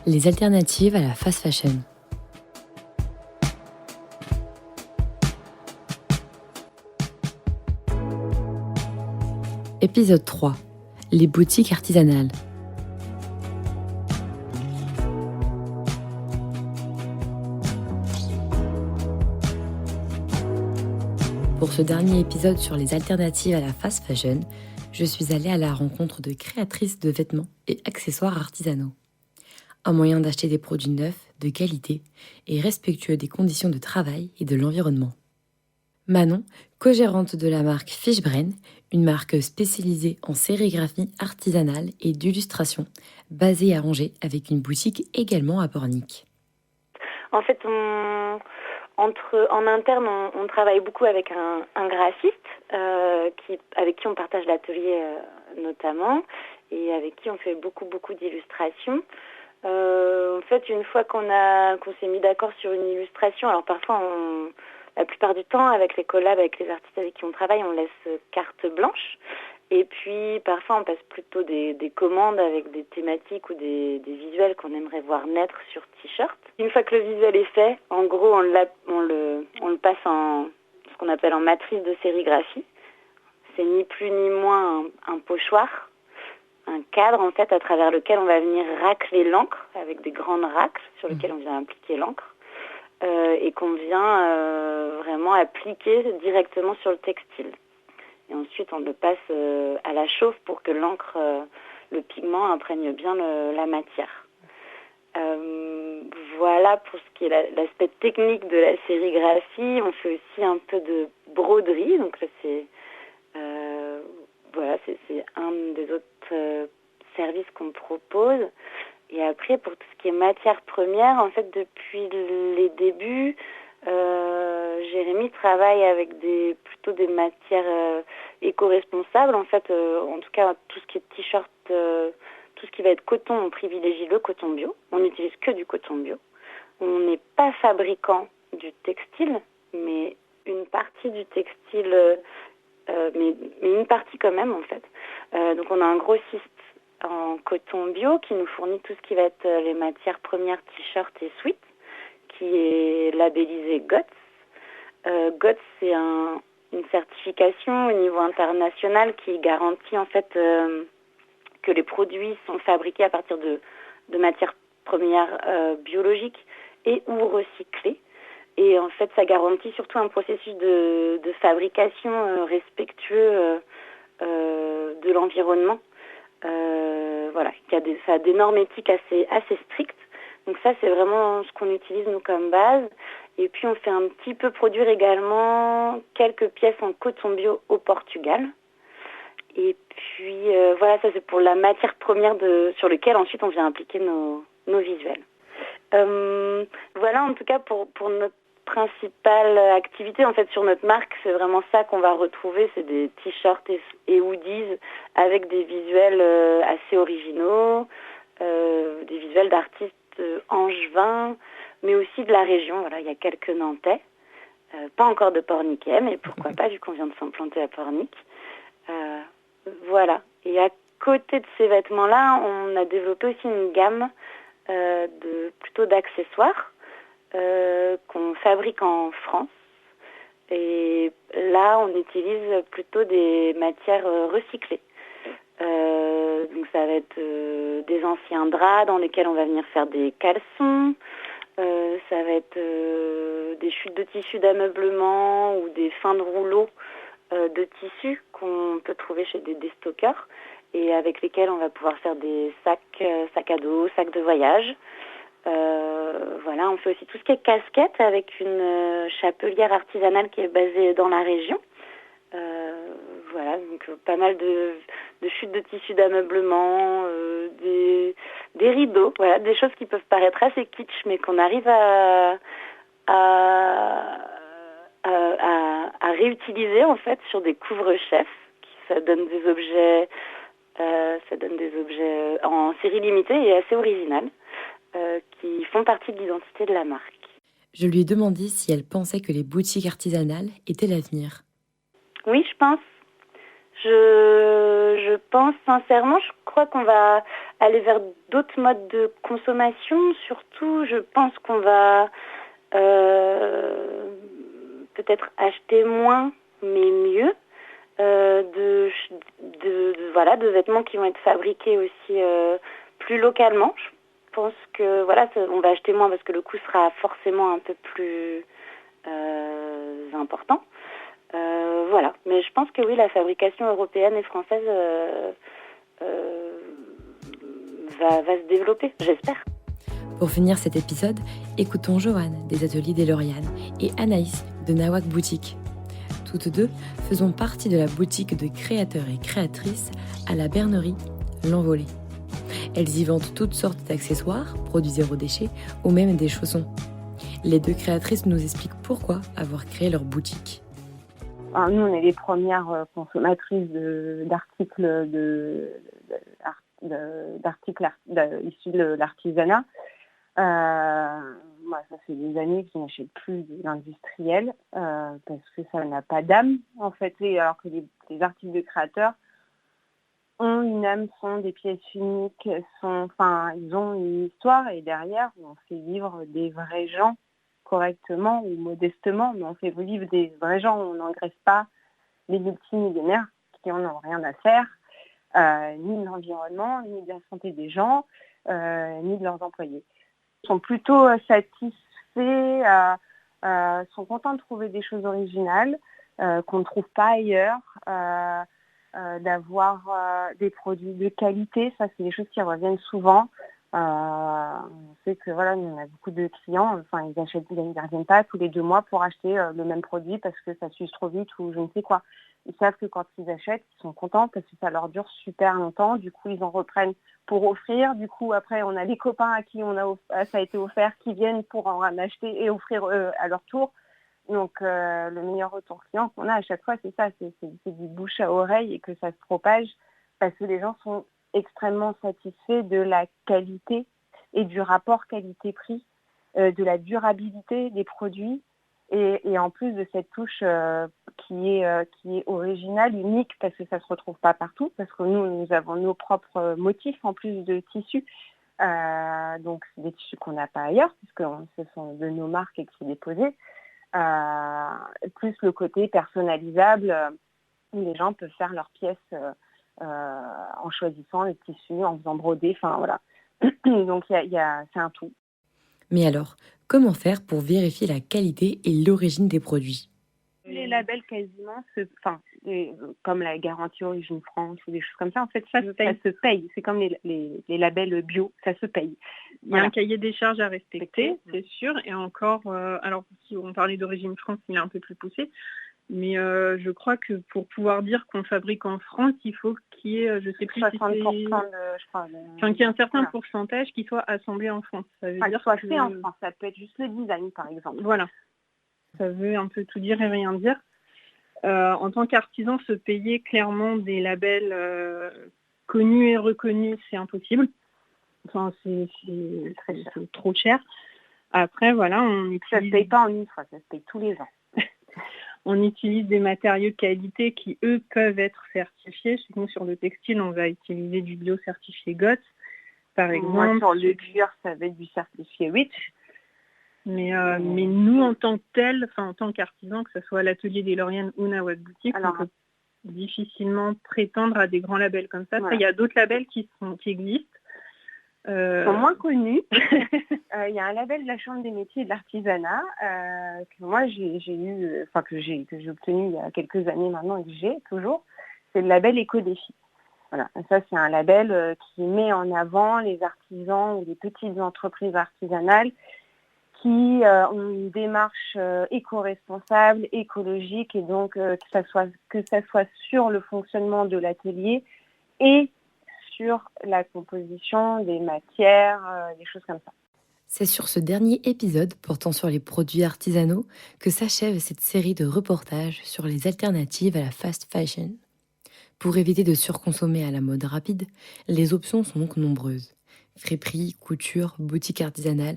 Les alternatives à la fast fashion. Épisode 3. Les boutiques artisanales. Pour ce dernier épisode sur les alternatives à la fast fashion, je suis allée à la rencontre de créatrices de vêtements et accessoires artisanaux. Un moyen d'acheter des produits neufs, de qualité et respectueux des conditions de travail et de l'environnement. Manon, co-gérante de la marque Fishbrain, une marque spécialisée en sérigraphie artisanale et d'illustration, basée à Angers avec une boutique également à Pornic. En fait, en interne, on travaille beaucoup avec un graphiste avec qui on partage l'atelier notamment et avec qui on fait beaucoup d'illustrations. En fait, une fois qu'on s'est mis d'accord sur une illustration, alors parfois, la plupart du temps, avec les collabs, avec les artistes avec qui on travaille, on laisse carte blanche. Et puis, parfois, on passe plutôt des commandes avec des thématiques ou des visuels qu'on aimerait voir naître sur t-shirt. Une fois que le visuel est fait, en gros, on le passe en ce qu'on appelle en matrice de sérigraphie. C'est ni plus ni moins un pochoir, un cadre en fait à travers lequel on va venir racler l'encre avec des grandes racles sur lesquelles on vient appliquer l'encre et qu'on vient vraiment appliquer directement sur le textile. Et ensuite on le passe à la chauffe pour que l'encre, le pigment imprègne bien la matière. Voilà pour ce qui est l'aspect technique de la sérigraphie. On fait aussi un peu de broderie, donc là c'est un des autres services qu'on propose. Et après, pour tout ce qui est matière première, en fait, depuis les débuts, Jérémy travaille avec plutôt des matières éco-responsables. En fait, en tout cas, tout ce qui est t-shirt, tout ce qui va être coton, on privilégie le coton bio. On n'utilise que du coton bio. On n'est pas fabricant du textile, mais une partie du textile... mais une partie quand même en fait. Donc on a un grossiste en coton bio qui nous fournit tout ce qui va être les matières premières t-shirt et sweat, qui est labellisé GOTS. GOTS c'est une certification au niveau international qui garantit en fait que les produits sont fabriqués à partir de matières premières biologiques et ou recyclées. Et en fait, ça garantit surtout un processus de fabrication respectueux de l'environnement. Voilà, ça a des normes éthiques assez strictes. Donc ça, c'est vraiment ce qu'on utilise nous comme base. Et puis, on fait un petit peu produire également quelques pièces en coton bio au Portugal. Et puis, voilà, ça c'est pour la matière première sur laquelle ensuite on vient appliquer nos visuels. Voilà, en tout cas, pour notre principale activité en fait sur notre marque, c'est vraiment ça qu'on va retrouver, c'est des t-shirts et hoodies avec des visuels assez originaux, des visuels d'artistes angevins, mais aussi de la région. Voilà, il y a quelques Nantais, pas encore de Pornicais, mais pourquoi pas vu qu'on vient de s'implanter à Pornic. Voilà. Et à côté de ces vêtements-là, on a développé aussi une gamme plutôt d'accessoires qu'on fabrique en France. Et là, on utilise plutôt des matières recyclées. Donc ça va être des anciens draps dans lesquels on va venir faire des caleçons. Ça va être des chutes de tissu d'ameublement ou des fins de rouleaux de tissu qu'on peut trouver chez des déstockeurs et avec lesquels on va pouvoir faire des sacs à dos, sacs de voyage. Voilà, on fait aussi tout ce qui est casquette avec une chapelière artisanale qui est basée dans la région. Voilà, donc pas mal de chutes de tissu d'ameublement, des rideaux, voilà, des choses qui peuvent paraître assez kitsch, mais qu'on arrive à réutiliser en fait sur des couvre-chefs. Ça donne des objets en série limitée et assez originales. Qui font partie de l'identité de la marque. Je lui ai demandé si elle pensait que les boutiques artisanales étaient l'avenir. Oui, je pense. Je pense sincèrement, je crois qu'on va aller vers d'autres modes de consommation. Surtout, je pense qu'on va peut-être acheter moins, mais mieux. De vêtements qui vont être fabriqués aussi plus localement. Je pense que on va acheter moins parce que le coût sera forcément un peu plus important. Mais je pense que oui, la fabrication européenne et française va se développer, j'espère. Pour finir cet épisode, écoutons Joanne des ateliers des Lauriane et Anaïs de Nawak Boutique. Toutes deux faisons partie de la boutique de créateurs et créatrices à la Bernerie L'Envolée. Elles y vendent toutes sortes d'accessoires, produits zéro déchet ou même des chaussons. Les deux créatrices nous expliquent pourquoi avoir créé leur boutique. Alors, nous, on est les premières consommatrices d'articles issus de l'artisanat. Moi, ça fait des années que je n'achète plus de l'industriel parce que ça n'a pas d'âme, en fait. Alors que les articles de créateurs ont une âme, sont des pièces uniques, ils ont une histoire et derrière, on fait vivre des vrais gens correctement ou modestement, mais on fait vivre des vrais gens. On n'engraisse pas les multimillionnaires qui en ont rien à faire, ni de l'environnement, ni de la santé des gens, ni de leurs employés. Ils sont plutôt satisfaits, sont contents de trouver des choses originales qu'on ne trouve pas ailleurs, d'avoir des produits de qualité. Ça, c'est des choses qui reviennent souvent. On sait que nous, on a beaucoup de clients, ils ne reviennent pas tous les 2 mois pour acheter le même produit parce que ça s'use trop vite ou je ne sais quoi. Ils savent que quand ils achètent, ils sont contents parce que ça leur dure super longtemps. Du coup, ils en reprennent pour offrir. Du coup, après, on a les copains à qui ça a été offert qui viennent pour en acheter et offrir à leur tour. Donc, le meilleur retour client qu'on a à chaque fois, c'est ça, c'est du bouche à oreille et que ça se propage parce que les gens sont extrêmement satisfaits de la qualité et du rapport qualité-prix, de la durabilité des produits et en plus de cette touche qui est originale, unique parce que ça ne se retrouve pas partout parce que nous avons nos propres motifs en plus de tissus. Donc, c'est des tissus qu'on n'a pas ailleurs puisque ce sont de nos marques et que c'est déposé. Plus le côté personnalisable où les gens peuvent faire leurs pièces en choisissant les tissus, en faisant broder, Donc c'est un tout. Mais alors, comment faire pour vérifier la qualité et l'origine des produits ? Les labels quasiment, comme la garantie Origine France ou des choses comme ça, en fait, ça se paye. C'est comme les labels bio, ça se paye. Il y a un cahier des charges à respecter, c'est sûr. Et encore, alors si on parlait d'Origine France, il est un peu plus poussé. Mais je crois que pour pouvoir dire qu'on fabrique en France, il faut qu'il y ait, je sais plus 60% qu'il y ait un certain pourcentage qui soit assemblé en France. Ça veut dire soit fait en France. Ça peut être juste le design, par exemple. Voilà. Ça veut un peu tout dire et rien dire. En tant qu'artisan, se payer clairement des labels connus et reconnus, c'est impossible. C'est trop cher. Après, ça se paye pas en une fois, ça se paye tous les ans. On utilise des matériaux de qualité qui, eux, peuvent être certifiés. Chez nous, sur le textile, on va utiliser du bio certifié GOTS, par exemple. Moi, sur le cuir, ça va être du certifié Which. Mais nous, en tant que tel, en tant qu'artisan, que ce soit l'atelier des Lauriane ou Nawak Boutique, on peut difficilement prétendre à des grands labels comme ça. Voilà. Il y a d'autres labels qui existent. Sont moins connus. Il y a un label de la Chambre des métiers et de l'artisanat que moi j'ai eu, que j'ai obtenu il y a quelques années maintenant et que j'ai toujours. C'est le label Éco-Défi. Voilà. Et ça, c'est un label qui met en avant les artisans ou les petites entreprises artisanales qui ont une démarche éco-responsable, écologique, et donc que ça soit sur le fonctionnement de l'atelier et sur la composition des matières, des choses comme ça. C'est sur ce dernier épisode portant sur les produits artisanaux que s'achève cette série de reportages sur les alternatives à la fast fashion. Pour éviter de surconsommer à la mode rapide, les options sont donc nombreuses. Friperie, couture, boutique artisanale,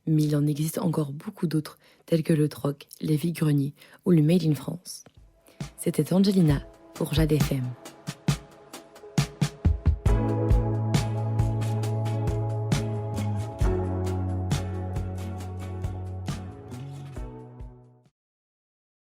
mais il en existe encore beaucoup d'autres, tels que le troc, les vide-greniers ou le Made in France. C'était Angelina, pour Jade FM.